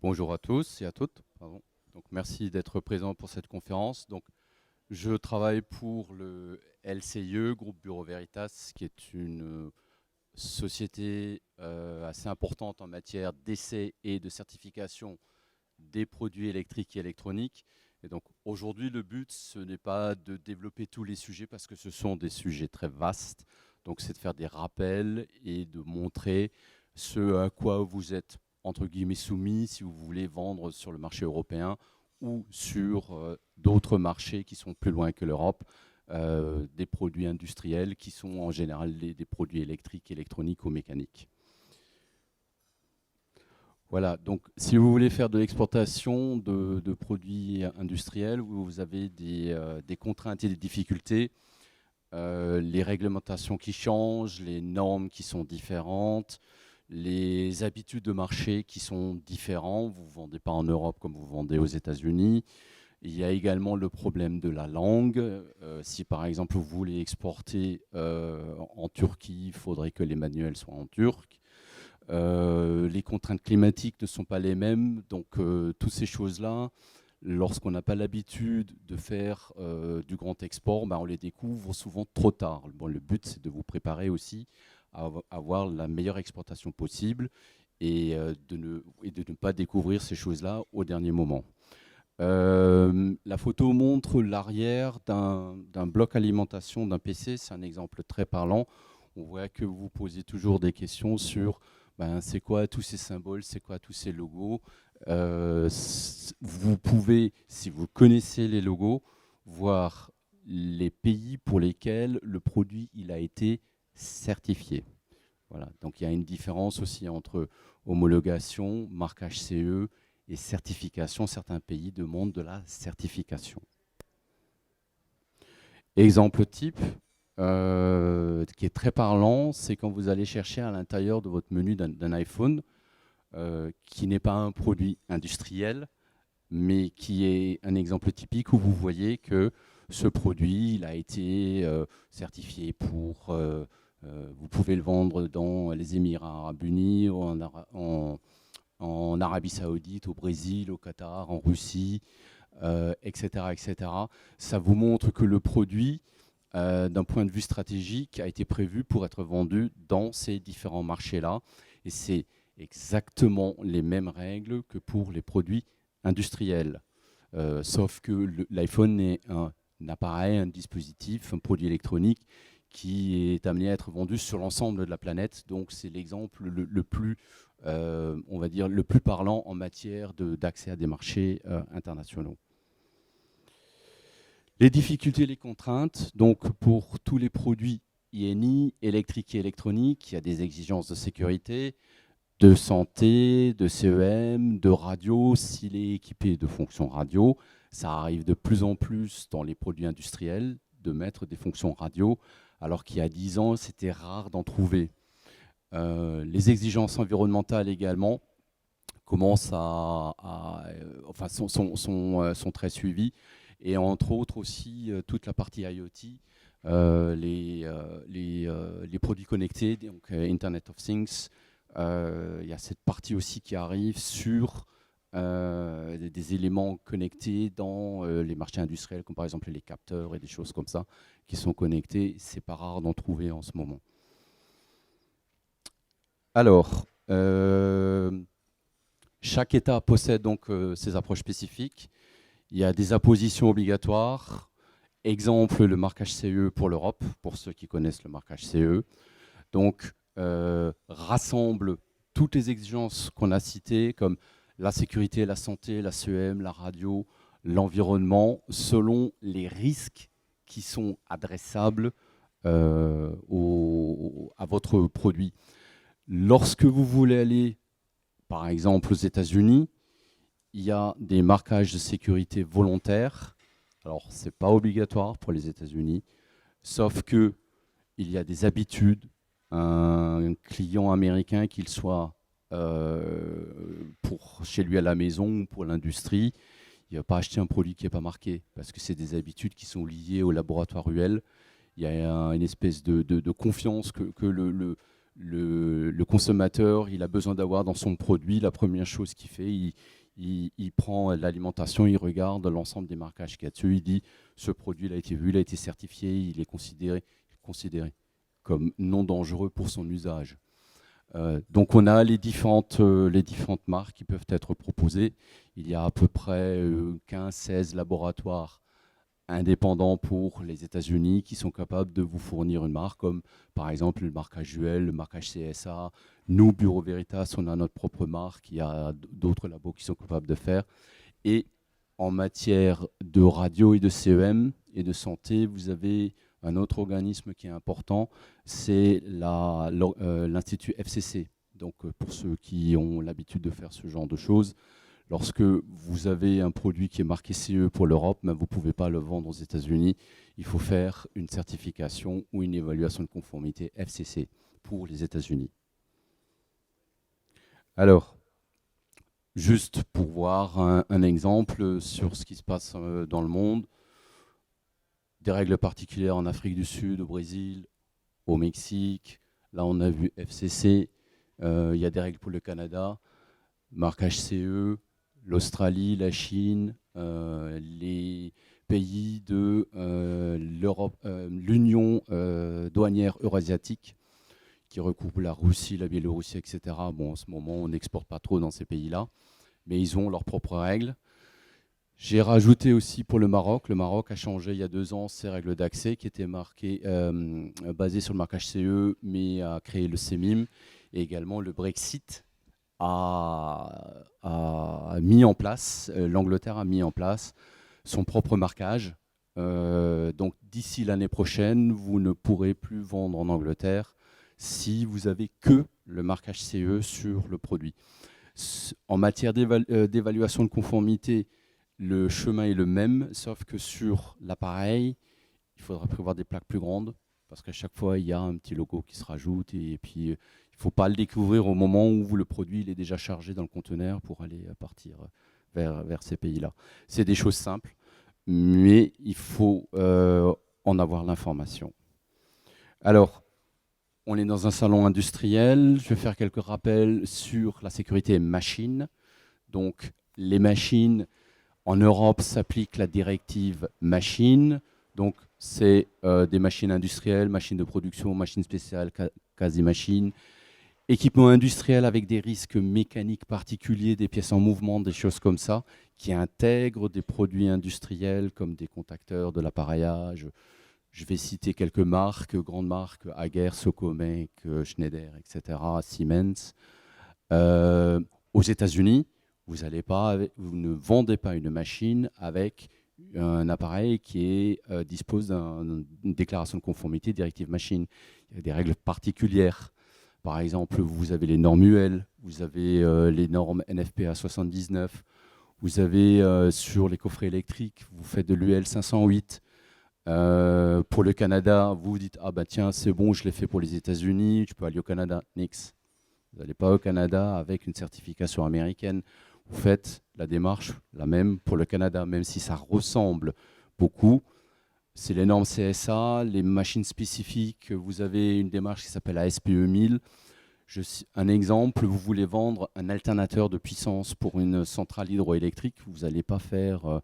Bonjour à tous et à toutes. Pardon. Donc, merci d'être présent pour cette conférence. Donc, je travaille pour le LCIE, Groupe Bureau Veritas, qui est une société assez importante en matière d'essai et de certification des produits électriques et électroniques. Et donc, aujourd'hui, le but, ce n'est pas de développer tous les sujets parce que ce sont des sujets très vastes. Donc, c'est de faire des rappels et de montrer ce à quoi vous êtes entre guillemets soumis si vous voulez vendre sur le marché européen ou sur d'autres marchés qui sont plus loin que l'Europe, des produits industriels qui sont en général des produits électriques, électroniques ou mécaniques. Voilà, donc si vous voulez faire de l'exportation de produits industriels, vous avez des contraintes et des difficultés, les réglementations qui changent, les normes qui sont différentes, les habitudes de marché qui sont différentes. Vous ne vendez pas en Europe comme vous vendez aux États-Unis. Il y a également le problème de la langue. Si par exemple vous voulez exporter en Turquie, il faudrait que les manuels soient en turc. Les contraintes climatiques ne sont pas les mêmes. Donc toutes ces choses-là, lorsqu'on n'a pas l'habitude de faire du grand export, on les découvre souvent trop tard. Bon, le but, c'est de vous préparer aussi à avoir la meilleure exportation possible et de ne pas découvrir ces choses-là au dernier moment. La photo montre l'arrière d'un bloc alimentation d'un PC. C'est un exemple très parlant. On voit que vous posez toujours des questions sur c'est quoi tous ces symboles, c'est quoi tous ces logos. Vous pouvez, si vous connaissez les logos, voir les pays pour lesquels le produit il a été certifié. Voilà. Donc il y a une différence aussi entre homologation, marquage CE et certification. Certains pays demandent de la certification. Exemple type, qui est très parlant, c'est quand vous allez chercher à l'intérieur de votre menu d'un iPhone, qui n'est pas un produit industriel, mais qui est un exemple typique où vous voyez que ce produit il a été certifié pour... vous pouvez le vendre dans les Émirats Arabes Unis, en Arabie Saoudite, au Brésil, au Qatar, en Russie, etc., etc. Ça vous montre que le produit, d'un point de vue stratégique, a été prévu pour être vendu dans ces différents marchés-là. Et c'est exactement les mêmes règles que pour les produits industriels. Sauf que l'iPhone est un appareil, un dispositif, un produit électronique qui est amené à être vendu sur l'ensemble de la planète. Donc c'est l'exemple le plus, on va dire, le plus parlant en matière d'accès à des marchés internationaux. Les difficultés et les contraintes, donc pour tous les produits INI, électriques et électroniques, il y a des exigences de sécurité, de santé, de CEM, de radio, s'il est équipé de fonctions radio. Ça arrive de plus en plus dans les produits industriels de mettre des fonctions radio, alors qu'il y a 10 ans, c'était rare d'en trouver. Les exigences environnementales également commencent enfin, sont très suivies. Et entre autres aussi toute la partie IoT, les produits connectés, donc Internet of Things. Il y a cette partie aussi qui arrive sur des éléments connectés dans les marchés industriels, comme par exemple les capteurs et des choses comme ça, qui sont connectés. C'est pas rare d'en trouver en ce moment. Alors, chaque État possède donc ses approches spécifiques. Il y a des appositions obligatoires. Exemple, le marquage CE pour l'Europe, pour ceux qui connaissent le marquage CE. Donc, rassemble toutes les exigences qu'on a citées, comme la sécurité, la santé, la CEM, la radio, l'environnement, selon les risques qui sont adressables à votre produit. Lorsque vous voulez aller, par exemple, aux États-Unis, il y a des marquages de sécurité volontaires. Alors, ce n'est pas obligatoire pour les États-Unis, sauf qu'il y a des habitudes. Un client américain, qu'il soit pour chez lui à la maison ou pour l'industrie, il ne va pas acheter un produit qui n'est pas marqué, parce que c'est des habitudes qui sont liées au laboratoire UL. Il y a une espèce de confiance que le consommateur il a besoin d'avoir dans son produit. La première chose qu'il fait, il prend l'alimentation, il regarde l'ensemble des marquages qu'il y a dessus, il dit ce produit il a été vu, il a été certifié, il est considéré comme non dangereux pour son usage. Donc on a les différentes marques qui peuvent être proposées. Il y a à peu près 15-16 laboratoires indépendants pour les États-Unis qui sont capables de vous fournir une marque, comme par exemple le marquage UL, le marquage CSA. Nous, Bureau Veritas, on a notre propre marque. Il y a d'autres labos qui sont capables de faire. Et en matière de radio et de CEM et de santé, vous avez un autre organisme qui est important, c'est l'Institut FCC. Donc pour ceux qui ont l'habitude de faire ce genre de choses, lorsque vous avez un produit qui est marqué CE pour l'Europe, mais vous ne pouvez pas le vendre aux États-Unis, il faut faire une certification ou une évaluation de conformité FCC pour les États-Unis. Alors, juste pour voir un exemple sur ce qui se passe dans le monde, des règles particulières en Afrique du Sud, au Brésil, au Mexique. Là, on a vu FCC. Il y a des règles pour le Canada, marquage CE, l'Australie, la Chine, les pays de l'Union douanière eurasiatique qui recoupe la Russie, la Biélorussie, etc. Bon, en ce moment, on n'exporte pas trop dans ces pays-là, mais ils ont leurs propres règles. J'ai rajouté aussi pour le Maroc. Le Maroc a changé il y a 2 ans ses règles d'accès qui étaient basées sur le marquage CE, mais a créé le CEMIM. Et également le Brexit a mis en place, l'Angleterre a mis en place son propre marquage. Donc d'ici l'année prochaine, vous ne pourrez plus vendre en Angleterre si vous avez que le marquage CE sur le produit. En matière d'évaluation de conformité, le chemin est le même, sauf que sur l'appareil, il faudra prévoir des plaques plus grandes, parce qu'à chaque fois, il y a un petit logo qui se rajoute, et puis il ne faut pas le découvrir au moment où le produit il est déjà chargé dans le conteneur pour aller partir vers ces pays-là. C'est des choses simples, mais il faut en avoir l'information. Alors, on est dans un salon industriel. Je vais faire quelques rappels sur la sécurité machine. Donc, les machines, en Europe, s'applique la directive machine. Donc, c'est des machines industrielles, machines de production, machines spéciales, quasi-machines, équipements industriels avec des risques mécaniques particuliers, des pièces en mouvement, des choses comme ça, qui intègrent des produits industriels comme des contacteurs, de l'appareillage. Je vais citer quelques marques, grandes marques, Hager, Socomec, Schneider, etc., Siemens. Aux États-Unis, vous ne vendez pas une machine avec un appareil qui dispose d'une déclaration de conformité directive machine. Il y a des règles particulières. Par exemple, vous avez les normes UL, vous avez les normes NFPA 79, vous avez sur les coffrets électriques, vous faites de l'UL 508. Pour le Canada, vous vous dites « Ah bah tiens, c'est bon, je l'ai fait pour les États-Unis, tu peux aller au Canada. » Nix. Vous n'allez pas au Canada avec une certification américaine. Vous faites la démarche, la même pour le Canada, même si ça ressemble beaucoup. C'est les normes CSA, les machines spécifiques. Vous avez une démarche qui s'appelle ASPE 1000. Un exemple, vous voulez vendre un alternateur de puissance pour une centrale hydroélectrique. Vous n'allez pas faire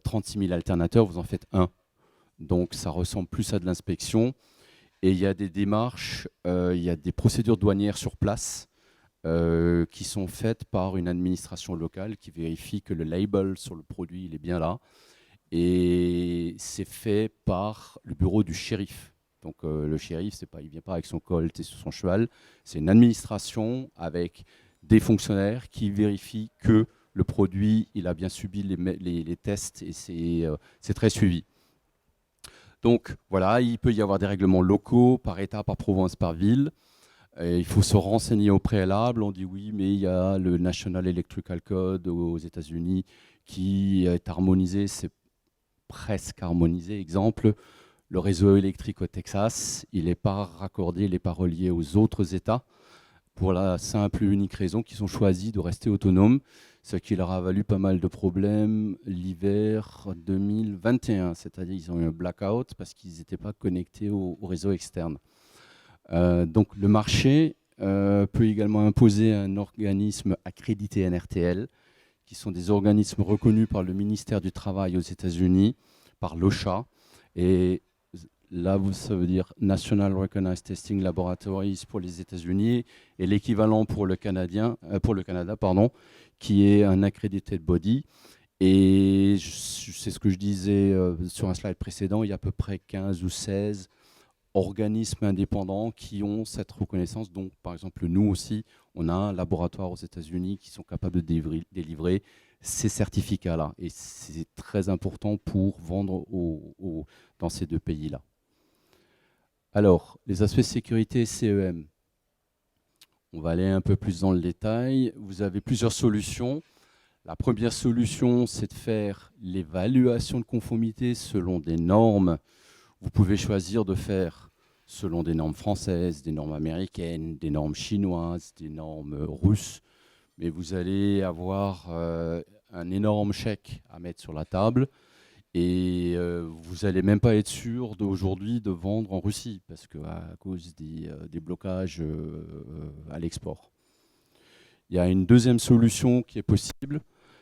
36 000 alternateurs, vous en faites un. Donc ça ressemble plus à de l'inspection. Et il y a des démarches, il y a des procédures douanières sur place qui sont faites par une administration locale qui vérifie que le label sur le produit il est bien là. Et c'est fait par le bureau du shérif. Donc le shérif, il ne vient pas avec son colt et son cheval. C'est une administration avec des fonctionnaires qui vérifient que le produit il a bien subi les tests et c'est très suivi. Donc voilà, il peut y avoir des règlements locaux par État, par province, par ville. Et il faut se renseigner au préalable. On dit oui, mais il y a le National Electrical Code aux États-Unis qui est harmonisé, c'est presque harmonisé. Exemple, le réseau électrique au Texas, il n'est pas raccordé, il n'est pas relié aux autres États pour la simple et unique raison qu'ils ont choisi de rester autonomes, ce qui leur a valu pas mal de problèmes l'hiver 2021, c'est-à-dire ils ont eu un blackout parce qu'ils n'étaient pas connectés au réseau externe. Donc le marché peut également imposer un organisme accrédité NRTL, qui sont des organismes reconnus par le ministère du Travail aux États-Unis, par l'OSHA. Et là, ça veut dire National Recognized Testing Laboratories pour les États-Unis, et l'équivalent pour le Canada, qui est un accredited body. Et c'est ce que je disais sur un slide précédent, il y a à peu près 15 ou 16 organismes indépendants qui ont cette reconnaissance. Donc, par exemple, nous aussi, on a un laboratoire aux États-Unis qui sont capables de délivrer ces certificats-là. Et c'est très important pour vendre dans ces deux pays-là. Alors, les aspects sécurité et CEM. On va aller un peu plus dans le détail. Vous avez plusieurs solutions. La première solution, c'est de faire l'évaluation de conformité selon des normes. Vous pouvez choisir de faire selon des normes françaises, des normes américaines, des normes chinoises, des normes russes. Mais vous allez avoir un énorme chèque à mettre sur la table. Et vous n'allez même pas être sûr d'aujourd'hui de vendre en Russie, parce qu'à cause des blocages à l'export. Il y a une deuxième solution qui est possible,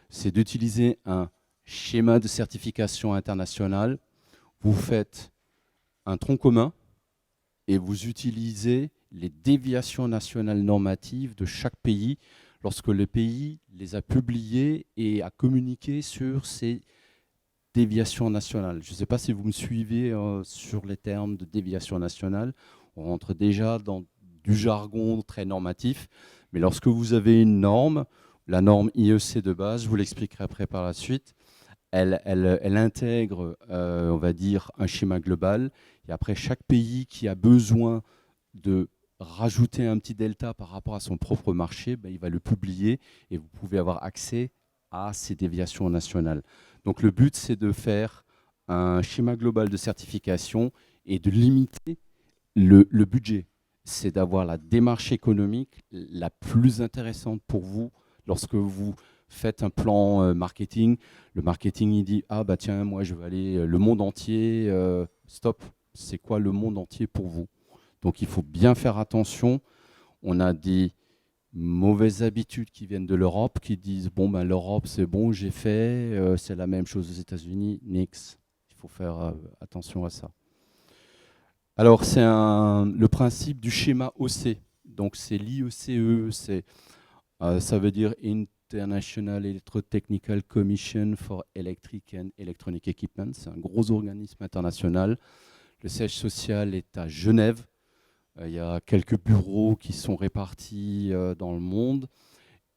c'est d'utiliser un schéma de certification internationale. Vous faites un tronc commun et vous utilisez les déviations nationales normatives de chaque pays lorsque le pays les a publiées et a communiqué sur ces déviation nationale. Je ne sais pas si vous me suivez sur les termes de déviation nationale. On rentre déjà dans du jargon très normatif. Mais lorsque vous avez une norme, la norme IEC de base, je vous l'expliquerai après par la suite, elle intègre, on va dire, un schéma global. Et après, chaque pays qui a besoin de rajouter un petit delta par rapport à son propre marché, il va le publier et vous pouvez avoir accès à ces déviations nationales. Donc le but, c'est de faire un schéma global de certification et de limiter le budget. C'est d'avoir la démarche économique la plus intéressante pour vous lorsque vous faites un plan marketing. Le marketing, il dit « Ah bah tiens, moi je veux aller le monde entier. » Stop, c'est quoi le monde entier pour vous? Donc il faut bien faire attention. On a des mauvaises habitudes qui viennent de l'Europe, qui disent bon ben l'Europe c'est bon, j'ai fait, c'est la même chose aux États-Unis, nix. Il faut faire attention à ça. Alors c'est le principe du schéma OC. Donc c'est l'IECE, ça veut dire International Electrotechnical Commission for Electric and Electronic Equipment. C'est un gros organisme international. Le siège social est à Genève. Il y a quelques bureaux qui sont répartis dans le monde.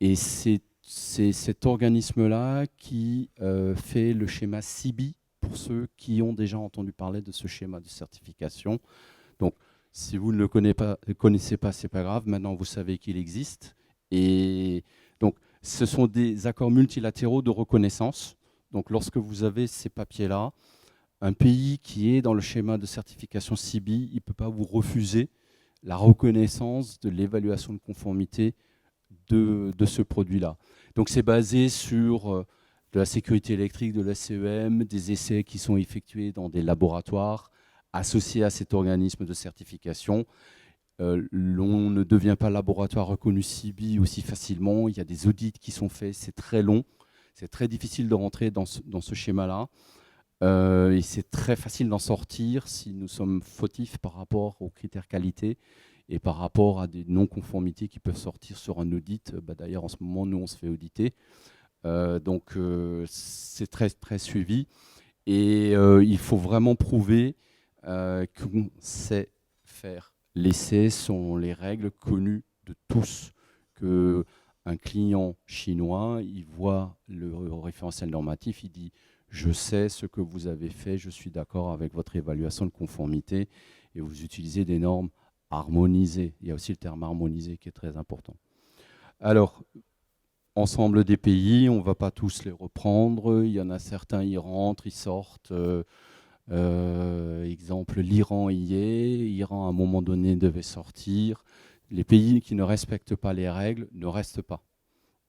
Et c'est cet organisme-là qui fait le schéma CIBI pour ceux qui ont déjà entendu parler de ce schéma de certification. Donc, si vous ne le connaissez pas, ce n'est pas grave. Maintenant, vous savez qu'il existe. Et donc, ce sont des accords multilatéraux de reconnaissance. Donc, lorsque vous avez ces papiers-là, un pays qui est dans le schéma de certification CIBI, il ne peut pas vous refuser la reconnaissance de l'évaluation de conformité de ce produit-là. Donc c'est basé sur de la sécurité électrique, de la CEM, des essais qui sont effectués dans des laboratoires associés à cet organisme de certification. On ne devient pas laboratoire reconnu CIBI aussi facilement. Il y a des audits qui sont faits, c'est très long. C'est très difficile de rentrer dans ce schéma-là. Et c'est très facile d'en sortir si nous sommes fautifs par rapport aux critères qualité et par rapport à des non-conformités qui peuvent sortir sur un audit. D'ailleurs, en ce moment, nous, on se fait auditer. Donc, c'est très, très suivi. Et il faut vraiment prouver qu'on sait faire l'essai selon les règles connues de tous. Qu'un client chinois, il voit le référentiel normatif, il dit « Je sais ce que vous avez fait, je suis d'accord avec votre évaluation de conformité » et vous utilisez des normes harmonisées. Il y a aussi le terme harmonisé qui est très important. Alors, ensemble des pays, on ne va pas tous les reprendre. Il y en a certains, ils rentrent, ils sortent. Exemple, l'Iran y est. L'Iran, à un moment donné, devait sortir. Les pays qui ne respectent pas les règles ne restent pas.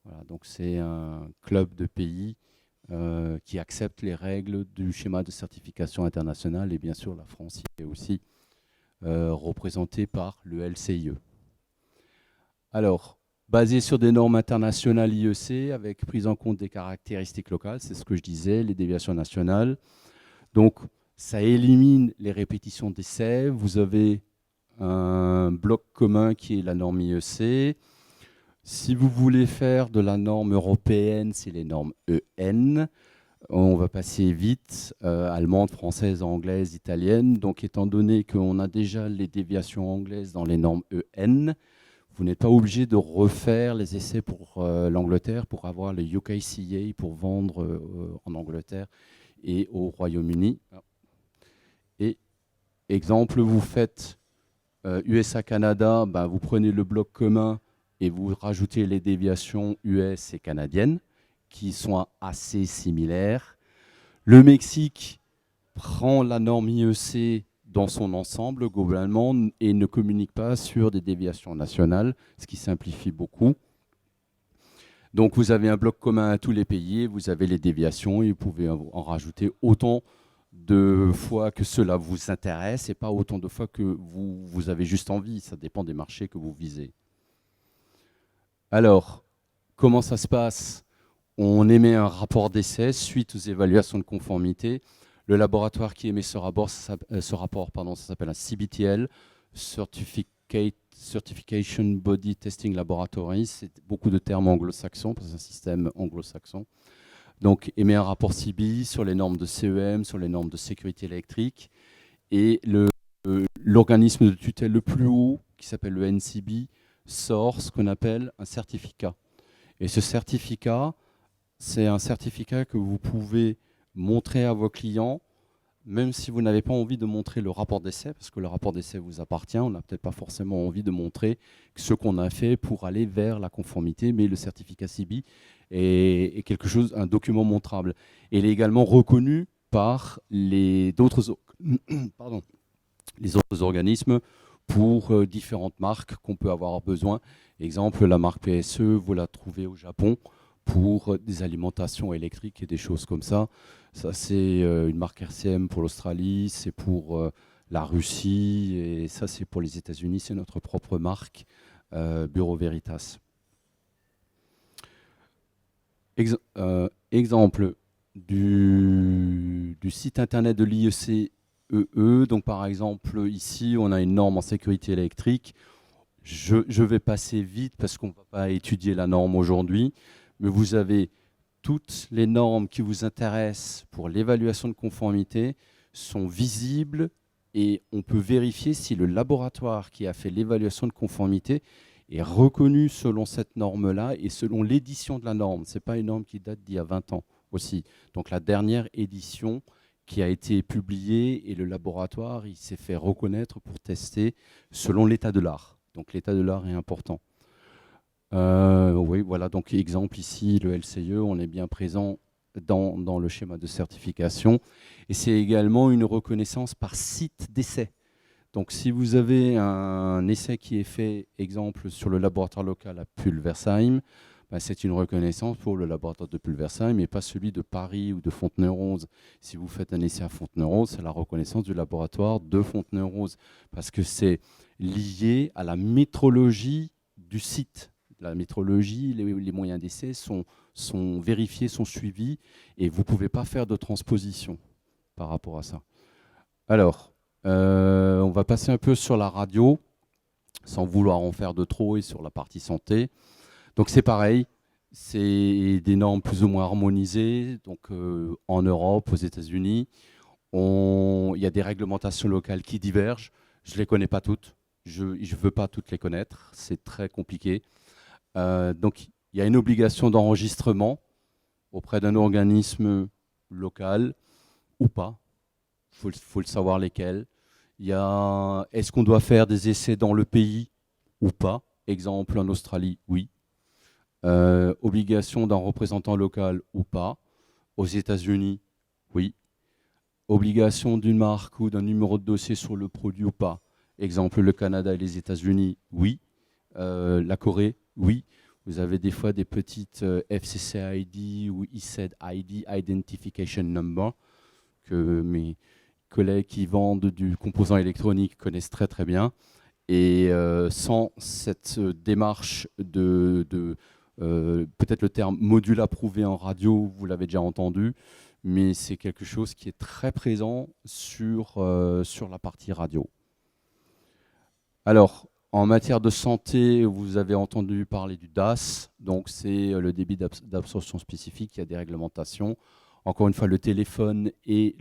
Voilà, donc c'est un club de pays qui acceptent les règles du schéma de certification internationale. Et bien sûr, la France y est aussi représentée par le LCIE. Alors, basé sur des normes internationales IEC avec prise en compte des caractéristiques locales, c'est ce que je disais, les déviations nationales. Donc, ça élimine les répétitions d'essais. Vous avez un bloc commun qui est la norme IEC. Si vous voulez faire de la norme européenne, c'est les normes EN. On va passer vite, allemande, française, anglaise, italienne. Donc, étant donné qu'on a déjà les déviations anglaises dans les normes EN, vous n'êtes pas obligé de refaire les essais pour l'Angleterre pour avoir le UKCA pour vendre en Angleterre et au Royaume-Uni. Et exemple, vous faites USA-Canada, ben, vous prenez le bloc commun et vous rajoutez les déviations US et canadiennes qui sont assez similaires. Le Mexique prend la norme IEC dans son ensemble globalement et ne communique pas sur des déviations nationales, ce qui simplifie beaucoup. Donc vous avez un bloc commun à tous les pays, vous avez les déviations et vous pouvez en rajouter autant de fois que cela vous intéresse et pas autant de fois que vous avez juste envie. Ça dépend des marchés que vous visez. Alors, comment ça se passe? On émet un rapport d'essai suite aux évaluations de conformité. Le laboratoire qui émet ce rapport, ça s'appelle un CBTL, Certification Body Testing Laboratory. C'est beaucoup de termes anglo-saxons, parce que c'est un système anglo-saxon. Donc, émet un rapport CB sur les normes de CEM, sur les normes de sécurité électrique. Et l'organisme de tutelle le plus haut, qui s'appelle le NCB, sort ce qu'on appelle un certificat. Et ce certificat, c'est un certificat que vous pouvez montrer à vos clients, même si vous n'avez pas envie de montrer le rapport d'essai, parce que le rapport d'essai vous appartient, on n'a peut-être pas forcément envie de montrer ce qu'on a fait pour aller vers la conformité, mais le certificat CB est quelque chose, un document montrable. Et il est également reconnu par les autres organismes pour différentes marques qu'on peut avoir besoin. Exemple, la marque PSE, vous la trouvez au Japon pour des alimentations électriques et des choses comme ça. Ça, c'est une marque RCM pour l'Australie, c'est pour la Russie, et ça, c'est pour les États-Unis, c'est notre propre marque, Bureau Veritas. Exemple du site internet de l'IEC. Donc par exemple, ici, on a une norme en sécurité électrique. Je vais passer vite parce qu'on ne va pas étudier la norme aujourd'hui, mais vous avez toutes les normes qui vous intéressent pour l'évaluation de conformité sont visibles et on peut vérifier si le laboratoire qui a fait l'évaluation de conformité est reconnu selon cette norme-là et selon l'édition de la norme. Ce n'est pas une norme qui date d'il y a 20 ans aussi. Donc la dernière édition qui a été publiée et le laboratoire il s'est fait reconnaître pour tester selon l'état de l'art. Donc l'état de l'art est important. Oui, voilà, donc exemple ici, le LCE, on est bien présent dans le schéma de certification. Et c'est également une reconnaissance par site d'essai. Donc si vous avez un essai qui est fait, exemple, sur le laboratoire local à Pulversheim, ben, c'est une reconnaissance pour le laboratoire de Pulversheim et pas celui de Paris ou de Fontenay-aux-Roses. Si vous faites un essai à Fontenay-aux-Roses, c'est la reconnaissance du laboratoire de Fontenay-aux-Roses parce que c'est lié à la métrologie du site. La métrologie, les moyens d'essai sont vérifiés, sont suivis et vous ne pouvez pas faire de transposition par rapport à ça. Alors, on va passer un peu sur la radio, sans vouloir en faire de trop, et sur la partie santé. Donc c'est pareil, c'est des normes plus ou moins harmonisées, donc en Europe, aux États-Unis. Il y a des réglementations locales qui divergent. Je ne les connais pas toutes, je ne veux pas toutes les connaître, c'est très compliqué. Donc il y a une obligation d'enregistrement auprès d'un organisme local ou pas. Il faut le savoir lesquels. Il y a est-ce qu'on doit faire des essais dans le pays ou pas? Exemple en Australie, oui. Obligation d'un représentant local ou pas. Aux États-Unis, oui. Obligation d'une marque ou d'un numéro de dossier sur le produit ou pas. Exemple le Canada et les États-Unis, oui. La Corée, oui. Vous avez des fois des petites FCC ID ou ISED ID, Identification Number, que mes collègues qui vendent du composant électronique connaissent très très bien. Et sans cette démarche peut-être le terme module approuvé en radio, vous l'avez déjà entendu, mais c'est quelque chose qui est très présent sur la partie radio. Alors, en matière de santé, vous avez entendu parler du DAS, donc c'est le débit d'absorption spécifique, il y a des réglementations. Encore une fois, le téléphone est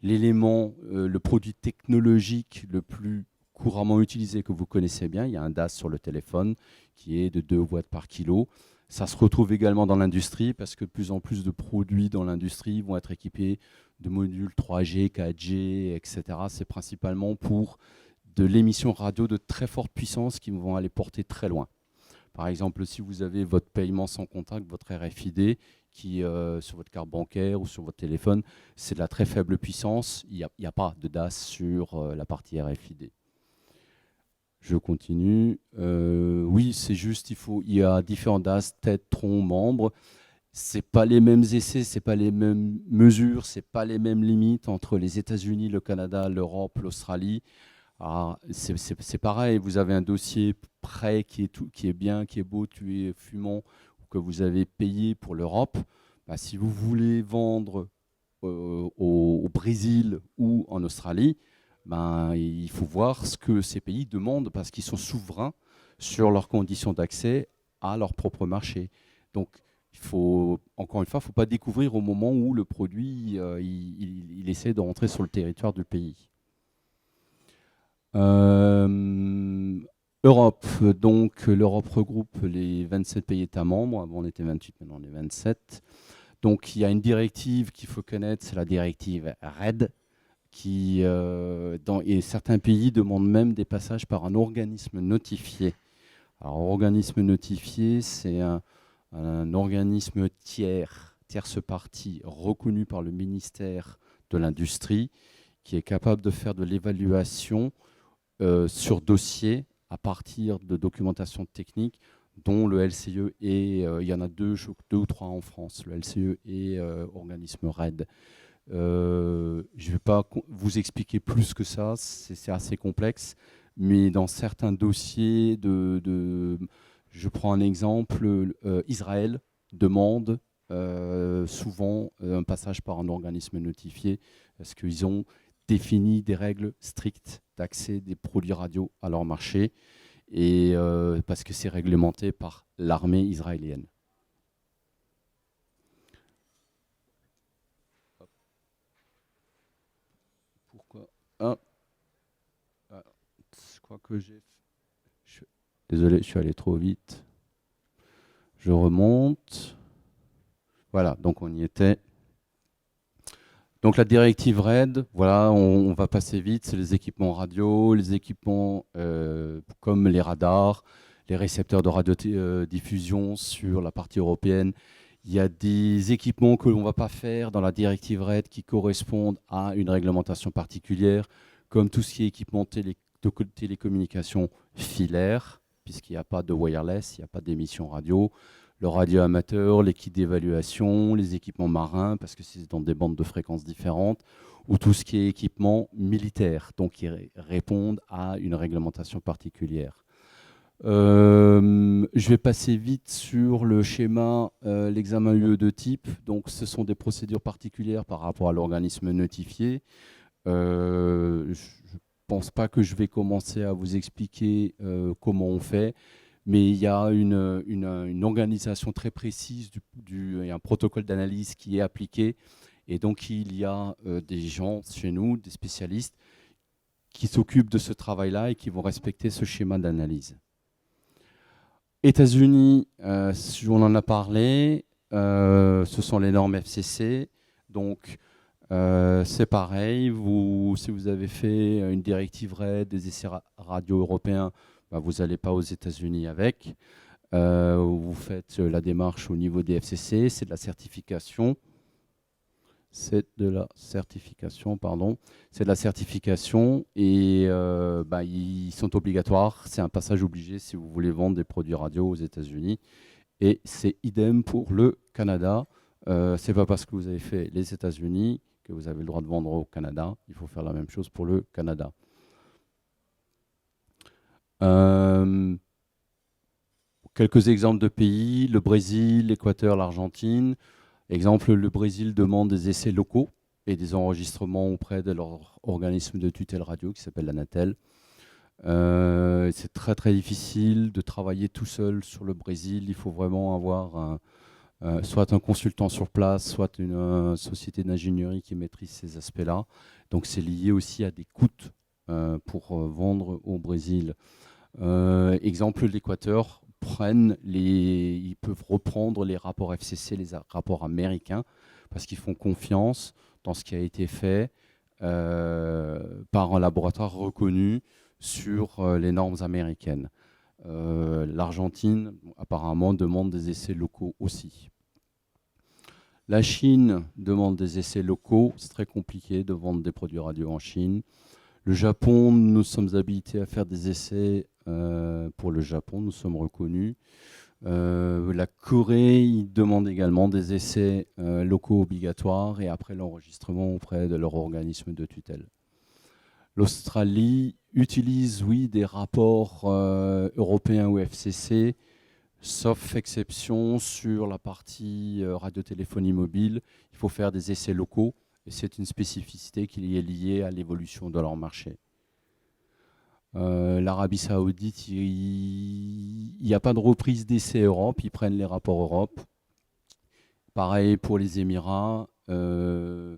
l'élément, le produit technologique le plus couramment utilisé que vous connaissez bien. Il y a un DAS sur le téléphone qui est de 2 watts par kilo. Ça se retrouve également dans l'industrie parce que de plus en plus de produits dans l'industrie vont être équipés de modules 3G, 4G, etc. C'est principalement pour de l'émission radio de très forte puissance qui vont aller porter très loin. Par exemple, si vous avez votre paiement sans contact, votre RFID, qui sur votre carte bancaire ou sur votre téléphone, c'est de la très faible puissance. Il n'y a pas de DAS sur la partie RFID. Je continue. Oui, c'est juste, il y a différents DAS, tête, tronc, membres. C'est pas les mêmes essais, c'est pas les mêmes mesures, c'est pas les mêmes limites entre les États-Unis, le Canada, l'Europe, l'Australie. C'est pareil, vous avez un dossier prêt qui est bien, qui est beau, qui est fumant, que vous avez payé pour l'Europe. Bah, si vous voulez vendre au Brésil ou en Australie, ben, il faut voir ce que ces pays demandent parce qu'ils sont souverains sur leurs conditions d'accès à leur propre marché. Donc, encore une fois, il ne faut pas découvrir au moment où le produit il essaie de rentrer sur le territoire du pays. Europe, donc l'Europe regroupe les 27 pays États membres. Avant on était 28, maintenant on est 27. Donc il y a une directive qu'il faut connaître, c'est la directive RED, et certains pays demandent même des passages par un organisme notifié. Alors organisme notifié, c'est un organisme tierce partie reconnu par le ministère de l'Industrie, qui est capable de faire de l'évaluation sur dossier à partir de documentation technique, dont le LCE et il y en a deux ou trois en France, le LCE et organisme RED. Je ne vais pas vous expliquer plus que ça, c'est assez complexe, mais dans certains dossiers, je prends un exemple, Israël demande souvent un passage par un organisme notifié, parce qu'ils ont défini des règles strictes d'accès des produits radio à leur marché, et parce que c'est réglementé par l'armée israélienne. Pourquoi je crois que désolé, je suis allé trop vite. Je remonte. Voilà, donc on y était. Donc la directive RED, voilà, on va passer vite, c'est les équipements radio, les équipements comme les radars, les récepteurs de radiodiffusion sur la partie européenne. Il y a des équipements que l'on ne va pas faire dans la directive RED qui correspondent à une réglementation particulière, comme tout ce qui est équipement de télécommunication filaire, puisqu'il n'y a pas de wireless, il n'y a pas d'émission radio. Le radio amateur, les kits d'évaluation, les équipements marins, parce que c'est dans des bandes de fréquences différentes, ou tout ce qui est équipement militaire, donc qui répondent à une réglementation particulière. Je vais passer vite sur le schéma, l'examen UE de type. Donc, ce sont des procédures particulières par rapport à l'organisme notifié. Je ne pense pas que je vais commencer à vous expliquer comment on fait. Mais il y a une organisation très précise, et un protocole d'analyse qui est appliqué. Et donc, il y a des gens chez nous, des spécialistes, qui s'occupent de ce travail-là et qui vont respecter ce schéma d'analyse. États-Unis, on en a parlé, ce sont les normes FCC. Donc, c'est pareil, si vous avez fait une directive RED, des essais radio européens, vous n'allez pas aux États-Unis avec. Vous faites la démarche au niveau des FCC, c'est de la certification. C'est de la certification, pardon. C'est de la certification et ils sont obligatoires. C'est un passage obligé si vous voulez vendre des produits radio aux États-Unis. Et c'est idem pour le Canada. C'est pas parce que vous avez fait les États-Unis que vous avez le droit de vendre au Canada. Il faut faire la même chose pour le Canada. Euh, Quelques exemples de pays, le Brésil, l'Équateur, l'Argentine. Exemple, le Brésil demande des essais locaux et des enregistrements auprès de leur organisme de tutelle radio qui s'appelle l'Anatel. C'est très très difficile de travailler tout seul sur le Brésil. Il faut vraiment avoir soit un consultant sur place, soit une société d'ingénierie qui maîtrise ces aspects-là. Donc c'est lié aussi à des coûts pour vendre au Brésil. Exemple, l'Équateur ils peuvent reprendre les rapports FCC, les rapports américains, parce qu'ils font confiance dans ce qui a été fait par un laboratoire reconnu sur les normes américaines. L'Argentine, apparemment, demande des essais locaux aussi. La Chine demande des essais locaux. C'est très compliqué de vendre des produits radio en Chine. Le Japon, nous sommes habilités à faire des essais pour le Japon, nous sommes reconnus. La Corée, ils demandent également des essais locaux obligatoires et après l'enregistrement auprès de leur organisme de tutelle. L'Australie utilise, oui, des rapports européens ou FCC, sauf exception sur la partie radiotéléphonie mobile. Il faut faire des essais locaux et c'est une spécificité qui est liée à l'évolution de leur marché. L'Arabie Saoudite, il n'y a pas de reprise d'essais Europe, ils prennent les rapports Europe. Pareil pour les Émirats. Et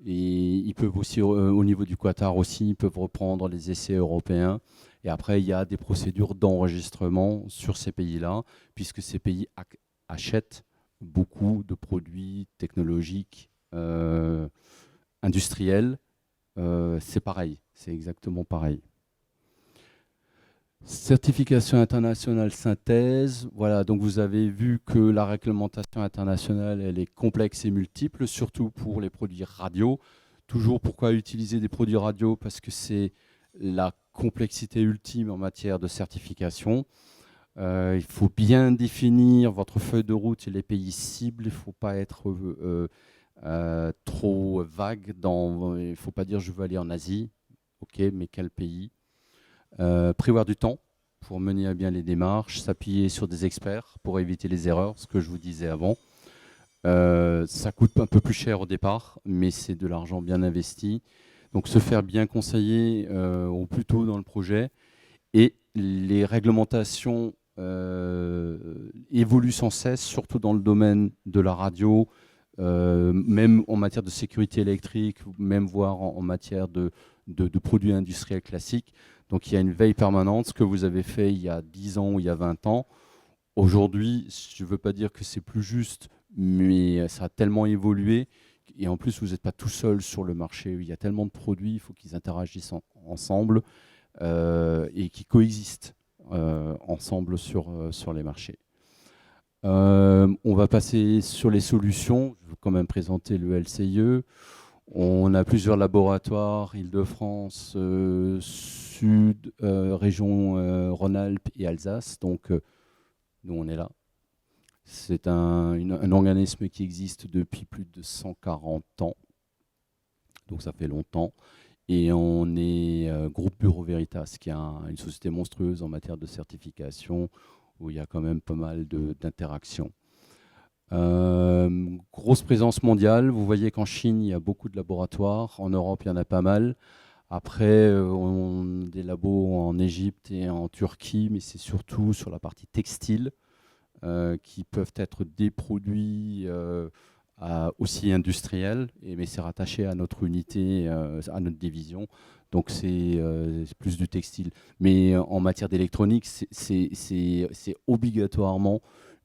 ils peuvent aussi, au niveau du Qatar aussi, ils peuvent reprendre les essais européens. Et après, il y a des procédures d'enregistrement sur ces pays-là, puisque ces pays achètent beaucoup de produits technologiques, industriels. C'est pareil, c'est exactement pareil. Certification internationale synthèse. Voilà, donc vous avez vu que la réglementation internationale, elle est complexe et multiple, surtout pour les produits radio. Toujours, pourquoi utiliser des produits radio? Parce que c'est la complexité ultime en matière de certification. Il faut bien définir votre feuille de route et les pays cibles. Il ne faut pas être trop vague. Il ne faut pas dire je veux aller en Asie. Ok, mais quel pays? Prévoir du temps pour mener à bien les démarches, s'appuyer sur des experts pour éviter les erreurs, ce que je vous disais avant. Ça coûte un peu plus cher au départ, mais c'est de l'argent bien investi. Donc se faire bien conseiller au plus tôt dans le projet. Et les réglementations évoluent sans cesse, surtout dans le domaine de la radio, même en matière de sécurité électrique, même voire en matière de produits industriels classiques. Donc il y a une veille permanente. Ce que vous avez fait il y a 10 ans ou il y a 20 ans, aujourd'hui, je ne veux pas dire que c'est plus juste, mais ça a tellement évolué. Et en plus, vous n'êtes pas tout seul sur le marché. Il y a tellement de produits, il faut qu'ils interagissent ensemble et qu'ils coexistent ensemble sur les marchés. On va passer sur les solutions. Je vais quand même présenter le LCIE. On a plusieurs laboratoires, Île-de-France, Sud, région Rhône-Alpes et Alsace. Donc, nous, on est là. C'est un organisme qui existe depuis plus de 140 ans. Donc, ça fait longtemps. Et on est Groupe Bureau Veritas, qui est une société monstrueuse en matière de certification, où il y a quand même pas mal d'interactions. Grosse présence mondiale. Vous voyez qu'en Chine, il y a beaucoup de laboratoires. En Europe, il y en a pas mal. Après, on a des labos en Égypte et en Turquie, mais c'est surtout sur la partie textile, qui peuvent être des produits aussi industriels, mais c'est rattaché à notre unité, à notre division. Donc c'est plus du textile. Mais en matière d'électronique, c'est obligatoirement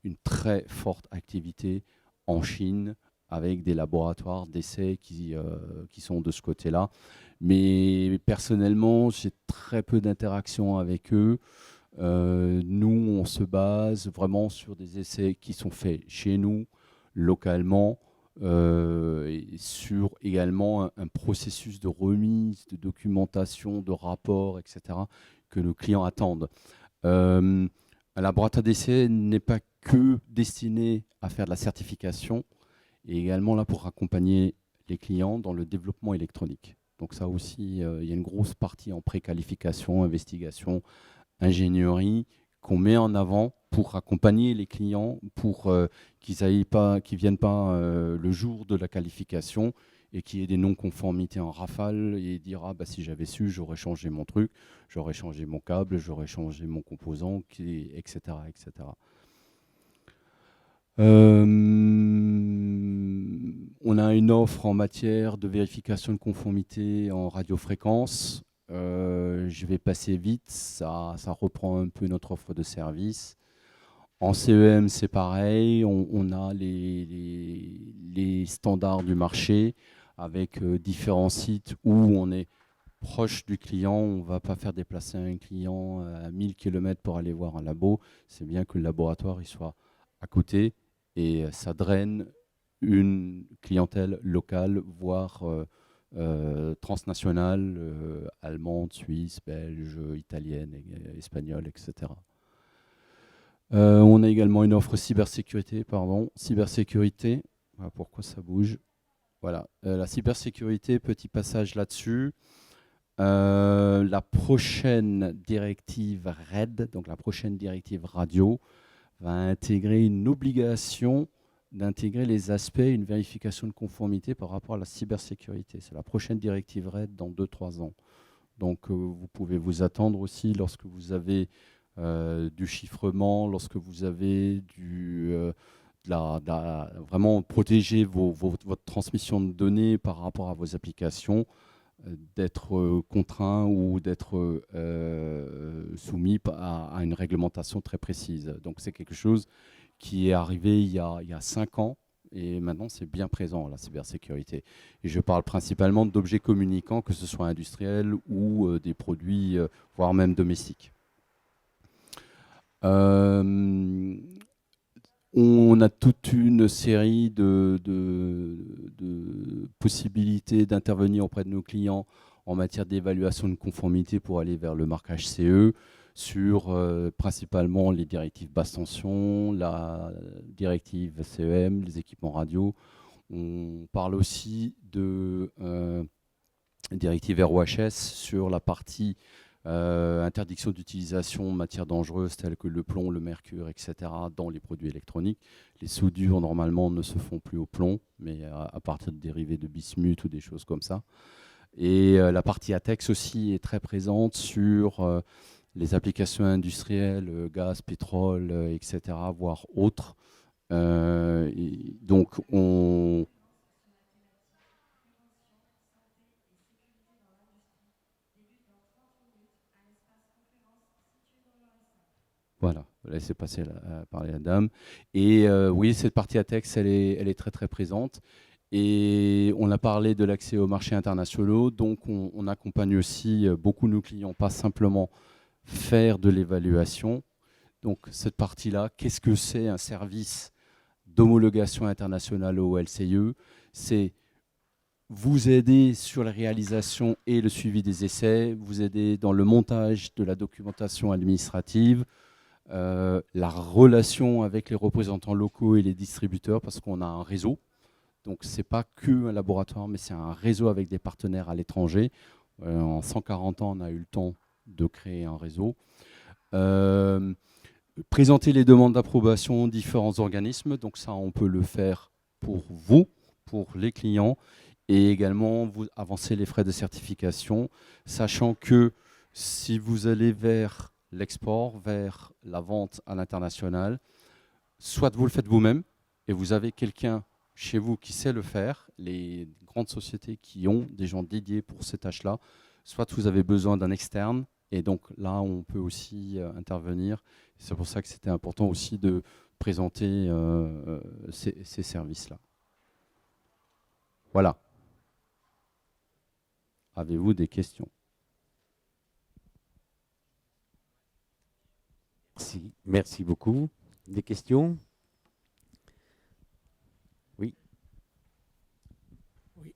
une très forte activité en Chine, avec des laboratoires d'essais qui sont de ce côté-là. Mais personnellement, j'ai très peu d'interactions avec eux. Nous, on se base vraiment sur des essais qui sont faits chez nous, localement, et sur également un processus de remise, de documentation, de rapport, etc., que nos clients attendent. Un laboratoire d'essai n'est pas que destiné à faire de la certification, et également là pour accompagner les clients dans le développement électronique. Donc ça aussi, il y a une grosse partie en préqualification, investigation, ingénierie qu'on met en avant pour accompagner les clients, pour qu'ils ne viennent pas le jour de la qualification et qu'il y ait des non-conformités en rafale et dire ah, bah, si j'avais su, j'aurais changé mon truc, j'aurais changé mon câble, j'aurais changé mon composant, etc. etc. On a une offre en matière de vérification de conformité en radiofréquence. Je vais passer vite, ça reprend un peu notre offre de service. En CEM, c'est pareil, on a les standards du marché avec différents sites où on est proche du client. On ne va pas faire déplacer un client à 1000 km pour aller voir un labo. C'est bien que le laboratoire il soit à côté et ça draine une clientèle locale, voire transnationale, allemande, suisse, belge, italienne, espagnole, etc. On a également une offre cybersécurité, Cybersécurité, voilà pourquoi ça bouge. Voilà, la cybersécurité, petit passage là-dessus. La prochaine directive RED, donc la prochaine directive radio, va intégrer une obligation d'intégrer les aspects, une vérification de conformité par rapport à la cybersécurité. C'est la prochaine directive RED dans 2-3 ans. Donc vous pouvez vous attendre aussi lorsque vous avez du chiffrement, lorsque vous avez vraiment protéger votre transmission de données par rapport à vos applications, d'être contraint ou d'être soumis à une réglementation très précise. Donc c'est quelque chose qui est arrivé il y a 5 ans et maintenant c'est bien présent, la cybersécurité. Et je parle principalement d'objets communicants, que ce soit industriels ou des produits, voire même domestiques. On a toute une série de possibilités d'intervenir auprès de nos clients en matière d'évaluation de conformité pour aller vers le marquage CE sur principalement les directives basse tension, la directive CEM, les équipements radio. On parle aussi de directive ROHS sur la partie interdiction d'utilisation de matières dangereuses telles que le plomb, le mercure, etc. dans les produits électroniques. Les soudures, normalement, ne se font plus au plomb, mais à partir de dérivés de bismuth ou des choses comme ça. Et la partie ATEX aussi est très présente sur les applications industrielles, gaz, pétrole, etc., voire autres. Donc, voilà, laissez passer parler la dame. Et oui, cette partie ATEX, elle est très très présente. Et on a parlé de l'accès aux marchés internationaux, donc on accompagne aussi beaucoup nos clients, pas simplement faire de l'évaluation. Donc cette partie-là, qu'est-ce que c'est un service d'homologation internationale au LCIE? C'est vous aider sur la réalisation et le suivi des essais, vous aider dans le montage de la documentation administrative, la relation avec les représentants locaux et les distributeurs, parce qu'on a un réseau. Donc ce n'est pas qu'un laboratoire, mais c'est un réseau avec des partenaires à l'étranger. En 140 ans, on a eu le temps de créer un réseau. Présenter les demandes d'approbation aux différents organismes. Donc ça, on peut le faire pour vous, pour les clients, et également vous avancer les frais de certification, sachant que si vous allez vers l'export, vers la vente à l'international, soit vous le faites vous-même et vous avez quelqu'un chez vous qui sait le faire, les grandes sociétés qui ont des gens dédiés pour ces tâches-là, soit vous avez besoin d'un externe, et donc là, on peut aussi intervenir. C'est pour ça que c'était important aussi de présenter ces services-là. Voilà. Avez-vous des questions? Merci beaucoup. Des questions? Oui. Oui.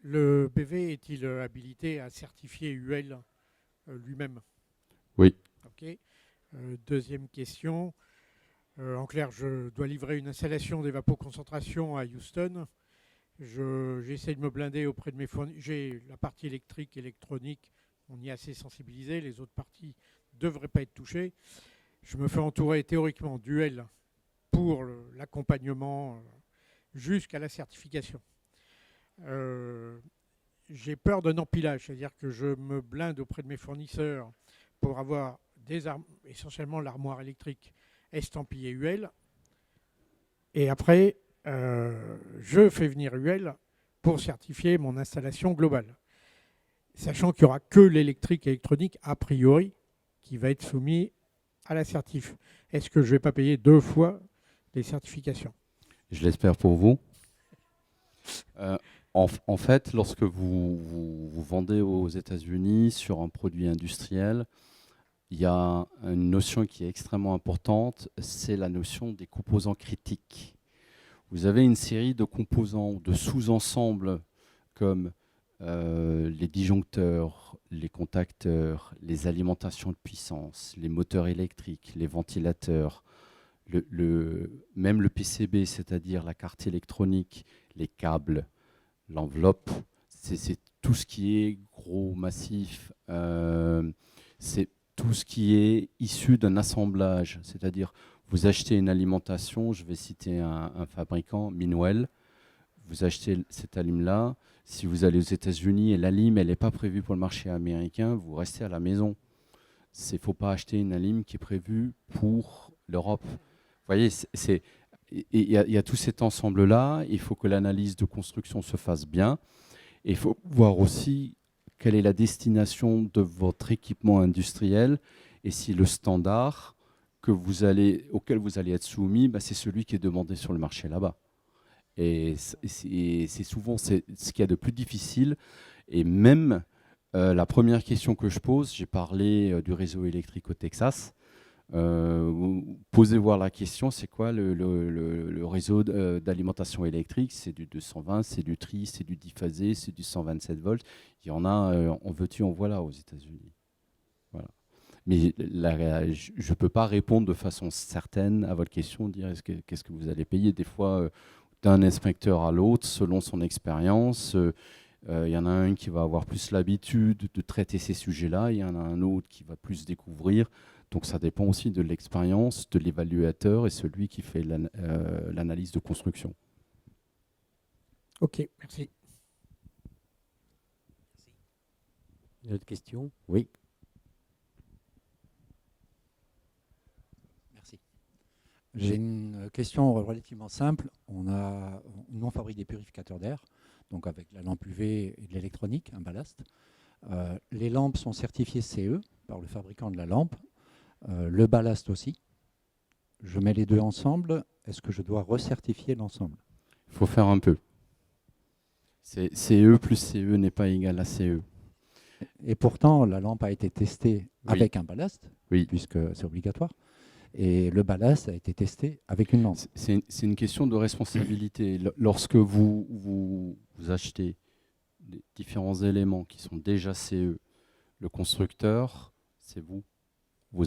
Le BV est-il habilité à certifier UL lui-même? Oui. Ok. Deuxième question. En clair, je dois livrer une installation d'évapoconcentration à Houston. J'essaie de me blinder auprès de mes fournisseurs. J'ai la partie électrique, électronique, on y est assez sensibilisé, les autres parties ne devraient pas être touchées. Je me fais entourer théoriquement d'UL pour l'accompagnement jusqu'à la certification. J'ai peur d'un empilage, c'est-à-dire que je me blinde auprès de mes fournisseurs pour avoir essentiellement l'armoire électrique estampillée UL. Et après, je fais venir UL pour certifier mon installation globale. Sachant qu'il n'y aura que l'électrique et électronique, a priori, qui va être soumis à la certif. Est-ce que je ne vais pas payer 2 fois les certifications? Je l'espère pour vous. En fait, lorsque vous vendez aux États-Unis sur un produit industriel, il y a une notion qui est extrêmement importante, c'est la notion des composants critiques. Vous avez une série de composants, de sous-ensembles comme les disjoncteurs, les contacteurs, les alimentations de puissance, les moteurs électriques, les ventilateurs, même le PCB, c'est-à-dire la carte électronique, les câbles, l'enveloppe, c'est tout ce qui est gros, massif, c'est tout ce qui est issu d'un assemblage, c'est-à-dire vous achetez une alimentation, je vais citer un fabricant, Minwell, vous achetez cette alim-là, si vous allez aux États-Unis et l'alim, elle n'est pas prévue pour le marché américain, vous restez à la maison. Il ne faut pas acheter une alim qui est prévue pour l'Europe. Vous voyez, il y a tout cet ensemble-là, il faut que l'analyse de construction se fasse bien, et il faut voir aussi quelle est la destination de votre équipement industriel, et si le standard auquel vous allez être soumis, c'est celui qui est demandé sur le marché là-bas. Et c'est souvent ce qu'il y a de plus difficile. Et même la première question que je pose, j'ai parlé du réseau électrique au Texas. Posez voir la question, c'est quoi le réseau d'alimentation électrique? C'est du 220, c'est du tri, c'est du diphasé, c'est du 127 volts. Il y en a, en veux-tu, en voilà aux États-Unis. Voilà. Mais je ne peux pas répondre de façon certaine à votre question, dire qu'est-ce que vous allez payer. Des fois, d'un inspecteur à l'autre, selon son expérience, il y en a un qui va avoir plus l'habitude de traiter ces sujets-là, il y en a un autre qui va plus découvrir. Donc ça dépend aussi de l'expérience de l'évaluateur et celui qui fait l'analyse de construction. Ok, merci. Une autre question? Oui. Merci. J'ai une question relativement simple. Nous, on fabrique des purificateurs d'air, donc avec la lampe UV et de l'électronique, un ballast. Les lampes sont certifiées CE par le fabricant de la lampe. Le ballast aussi. Je mets les deux ensemble. Est-ce que je dois recertifier l'ensemble? Il faut faire un peu. CE plus CE n'est pas égal à CE. Et pourtant, la lampe a été testée avec un ballast, puisque c'est obligatoire. Et le ballast a été testé avec une lampe. C'est une question de responsabilité. Lorsque vous achetez différents éléments qui sont déjà CE, le constructeur, c'est vous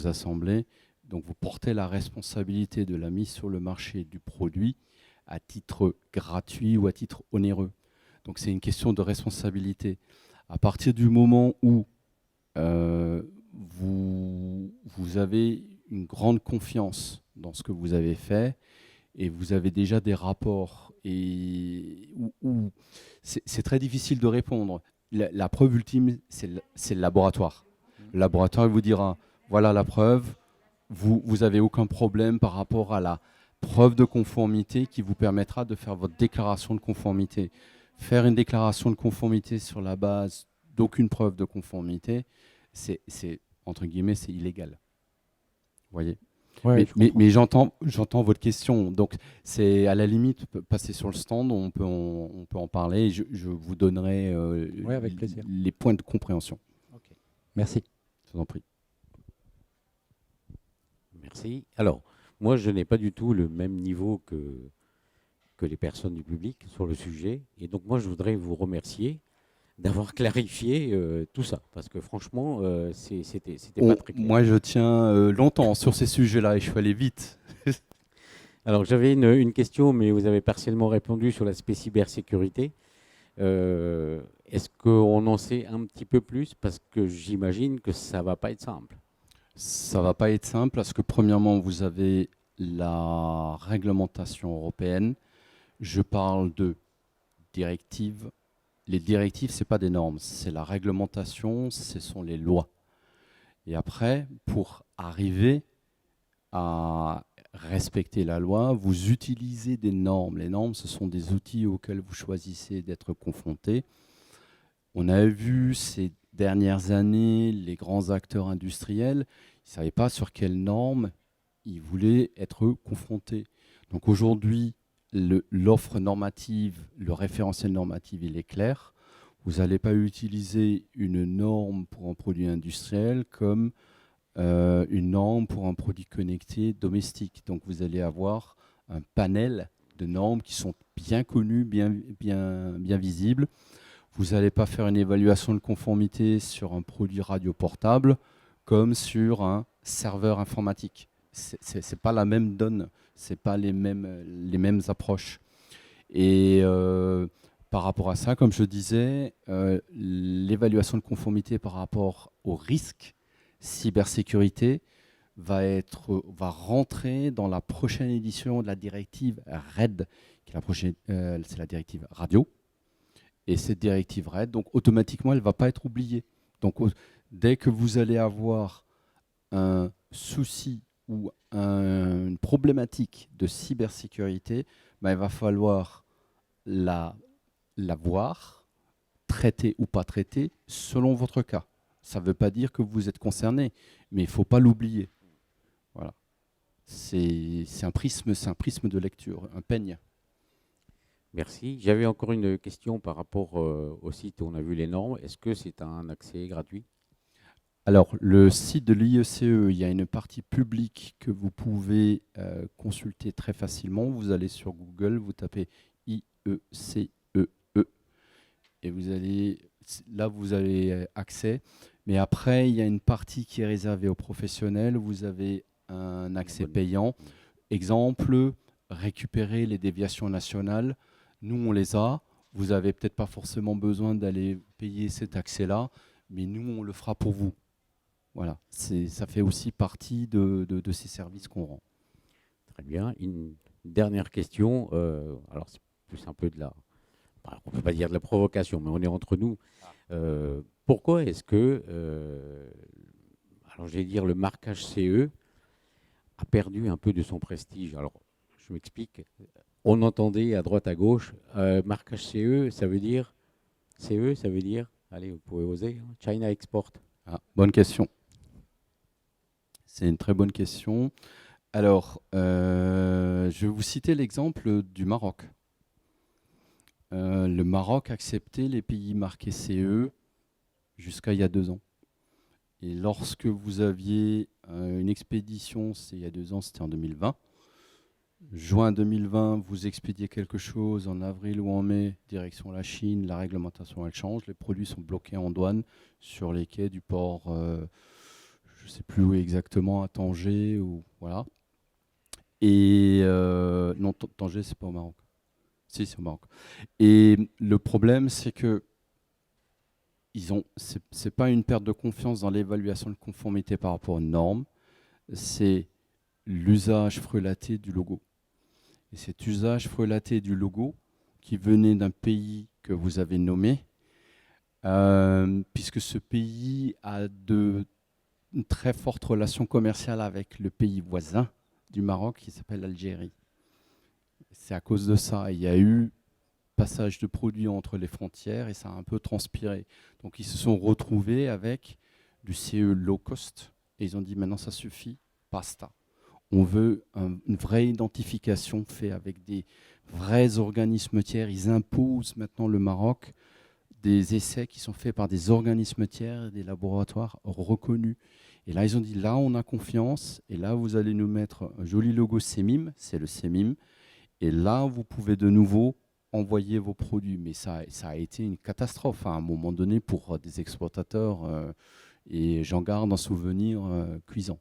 assemblez, donc vous portez la responsabilité de la mise sur le marché du produit à titre gratuit ou à titre onéreux. Donc c'est une question de responsabilité. À partir du moment où vous avez une grande confiance dans ce que vous avez fait et vous avez déjà des rapports où c'est très difficile de répondre. La preuve ultime, c'est le laboratoire. Le laboratoire vous dira, voilà la preuve, vous n'avez aucun problème par rapport à la preuve de conformité qui vous permettra de faire votre déclaration de conformité. Faire une déclaration de conformité sur la base d'aucune preuve de conformité, c'est entre guillemets, c'est illégal. Vous voyez? Ouais, mais j'entends votre question. Donc, c'est à la limite, passer sur le stand, on peut en parler. Je vous donnerai avec plaisir. Les points de compréhension. Okay. Merci. Je vous en prie. Merci. Alors, moi, je n'ai pas du tout le même niveau que les personnes du public sur le sujet. Et donc, moi, je voudrais vous remercier d'avoir clarifié tout ça. Parce que franchement, c'était pas très clair. Moi, je tiens longtemps sur ces sujets-là et je suis allé vite. Alors, j'avais une question, mais vous avez partiellement répondu sur l'aspect cybersécurité. Est-ce qu'on en sait un petit peu plus? Parce que j'imagine que ça ne va pas être simple. Ça ne va pas être simple parce que premièrement, vous avez la réglementation européenne. Je parle de directives. Les directives, ce n'est pas des normes, c'est la réglementation, ce sont les lois. Et après, pour arriver à respecter la loi, vous utilisez des normes. Les normes, ce sont des outils auxquels vous choisissez d'être confrontés. On a vu ces dernières années les grands acteurs industriels, ils ne savaient pas sur quelles normes ils voulaient être confrontés. Donc aujourd'hui, l'offre normative, le référentiel normatif, il est clair. Vous n'allez pas utiliser une norme pour un produit industriel comme une norme pour un produit connecté domestique. Donc vous allez avoir un panel de normes qui sont bien connues, bien visibles. Vous n'allez pas faire une évaluation de conformité sur un produit radio portable comme sur un serveur informatique. Ce n'est pas la même donne, ce n'est pas les mêmes approches. Et par rapport à ça, comme je disais, l'évaluation de conformité par rapport au risque cybersécurité va rentrer dans la prochaine édition de la directive RED, qui est c'est la directive radio. Et cette directive RED, donc automatiquement, elle ne va pas être oubliée. Donc dès que vous allez avoir un souci ou une problématique de cybersécurité, il va falloir la voir, traiter ou pas traiter, selon votre cas. Ça ne veut pas dire que vous êtes concerné, mais il ne faut pas l'oublier. Voilà. C'est un prisme de lecture, un peigne. Merci. J'avais encore une question par rapport au site où on a vu les normes. Est-ce que c'est un accès gratuit? Alors, le site de l'IECE, il y a une partie publique que vous pouvez consulter très facilement. Vous allez sur Google, vous tapez IECE et vous avez accès. Mais après, il y a une partie qui est réservée aux professionnels. Vous avez un accès payant. Exemple, récupérer les déviations nationales. Nous, on les a. Vous n'avez peut-être pas forcément besoin d'aller payer cet accès-là, mais nous, on le fera pour vous. Voilà, ça fait aussi partie de ces services qu'on rend. Très bien. Une dernière question. Alors, c'est plus un peu on ne peut pas dire de la provocation, mais on est entre nous. Pourquoi est-ce que, alors je vais dire, le marquage CE a perdu un peu de son prestige? Alors, je m'explique. On entendait à droite, à gauche, marquage CE, ça veut dire, allez, vous pouvez oser, hein, China Export. Bonne question. C'est une très bonne question. Alors, je vais vous citer l'exemple du Maroc. Le Maroc acceptait les pays marqués CE jusqu'à il y a 2 ans. Et lorsque vous aviez une expédition, c'est il y a 2 ans, c'était en 2020. Juin 2020, vous expédiez quelque chose en avril ou en mai, direction la Chine, la réglementation elle change, les produits sont bloqués en douane sur les quais du port, je ne sais plus où exactement, à Tanger, ou voilà. Et non, Tanger, c'est pas au Maroc. Si, c'est au Maroc. Et le problème, c'est que c'est pas une perte de confiance dans l'évaluation de conformité par rapport aux normes, c'est l'usage frelaté du logo. Et cet usage frelaté du logo, qui venait d'un pays que vous avez nommé, puisque ce pays a une très forte relation commerciale avec le pays voisin du Maroc, qui s'appelle l'Algérie. C'est à cause de ça. Il y a eu passage de produits entre les frontières et ça a un peu transpiré. Donc ils se sont retrouvés avec du CE low cost et ils ont dit maintenant ça suffit, basta. On veut une vraie identification faite avec des vrais organismes tiers. Ils imposent maintenant le Maroc des essais qui sont faits par des organismes tiers, des laboratoires reconnus. Et là, ils ont dit, là, on a confiance. Et là, vous allez nous mettre un joli logo CEMIM, c'est le CEMIM. Et là, vous pouvez de nouveau envoyer vos produits. Mais ça a été une catastrophe à un moment donné pour des exploitateurs. Et j'en garde un souvenir cuisant.